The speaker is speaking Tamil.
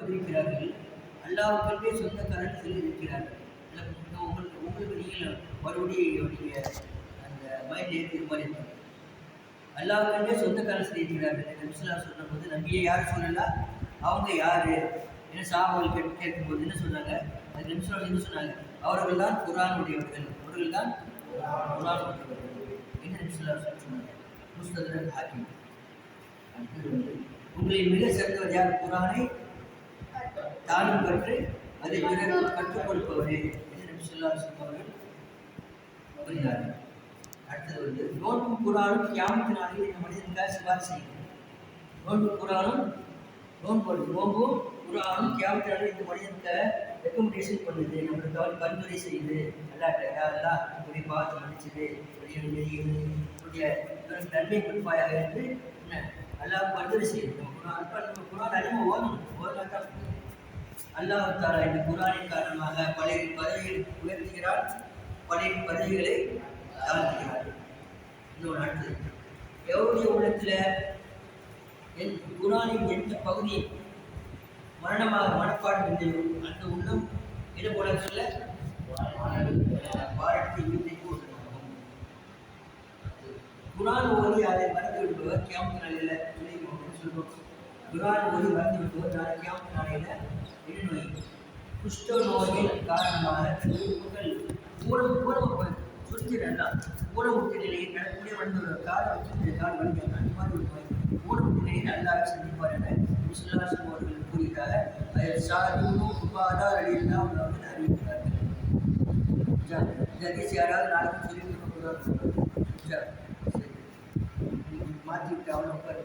கொண்டிருக்கிறார்கள். அல்லாஹ்வுக்கென்றே சொந்த கரத்தில் இருக்கிறார்கள். உங்களுக்கு உங்களுக்கு நீங்கள் மறுபடியும் நீங்கள் அந்த மைண்ட் ஏற்றி இது மாதிரி அல்லாஹ்வுக்கென்றே சொந்த கரத்தில் இருக்கிறார்கள். நபிசுல்லா சொன்னபோது நபியை யார் சொல்லலாம், அவங்க யார் என்ன சாபாக்கள் கேட்கும்போது என்ன சொன்னாங்க, அது நபிசுல்லா என்ன சொன்னாங்க, அவர்கள் தான் குர்ஆனுடையவர்கள், அவர்கள் தான் குர்ஆனுடையவர்கள் என்ன நபிசுல்லா சொன்னாங்க. முஸ்தத்ரக் ஹாக்கிம். அடுத்தது உங்களில் மிக சிறந்தவர் யார், குர்ஆனை தானும் கற்று அதை பிறருக்கு கற்றுக் கொடுப்பவரே என்று நபிசுல்லா அவர்கள் கூறினார்கள். அடுத்தது நோன்பும் குர்ஆனும் கியாமத்து நாளில் இந்த மனிதனுக்காக சிபாரிசு செய்யும். நோன்பும் குர்ஆனும் நோன்பும் குர்ஆனும் கியாமத்து நாளில் இந்த மனிதனுக்காக ரெக்கமெண்டேஷன் பண்ணுது, நம்மளுக்கு பரிந்துரை செய்யுது. அல்லாஹ் அல்லாஹ் உடைய பாவத்தை மன்னிச்சது, உடைய நன்மை கொடுப்பாயாக என்று என்ன அல்லாஹ் பரிந்துரை செய்யுது. நம்ம குர்ஆன் அதிகமாக ஓதணும் தான் அல்லாஹ் தஆலா இந்த குர்ஆனின் காரணமாக பழைய பதவிகளை உயர்த்துகிறார், பழைய பதவிகளை தாழ்த்துகிறார். இன்னொன்று அடுத்தது எவருடைய உள்ளத்தில் குர்ஆனின் எந்த பகுதி மனப்பாடம் இல்லையோ அந்த உள்ளம் இட உலகத்தில் பாரத்தை வீட்டைக்கு குர்ஆன் ஓதி அதை மறந்து விடுபவர் கியாமத்து நாளில் சொல்வோம். குர்ஆன் ஓதி மறந்து விடுபவர் நாளை கியாமத்து நாளில் இடுநோய் குஷ்ட நோயின் காரணமாக உறுப்புகள் ஊனம் சுற்றிடலாம். ஊனமுற்ற நிலையில் நடக்கூடிய வந்த கால் வலிக்க அந்த மாதிரி ஒரு நோய் ஊனமுற்ற நிலையில் அல்லாஹ் சந்திப்பார் என முஸ்லிம் அவர்கள் கூறுகிறார். அதில் சாதுவும் உபாதார் அடியெல்லாம் அவர்கள் அறிவிக்கிறார்கள். இந்த யாராவது நாளைக்கு சொல்லி மாற்றி விட்டு அவனை உட்காரு.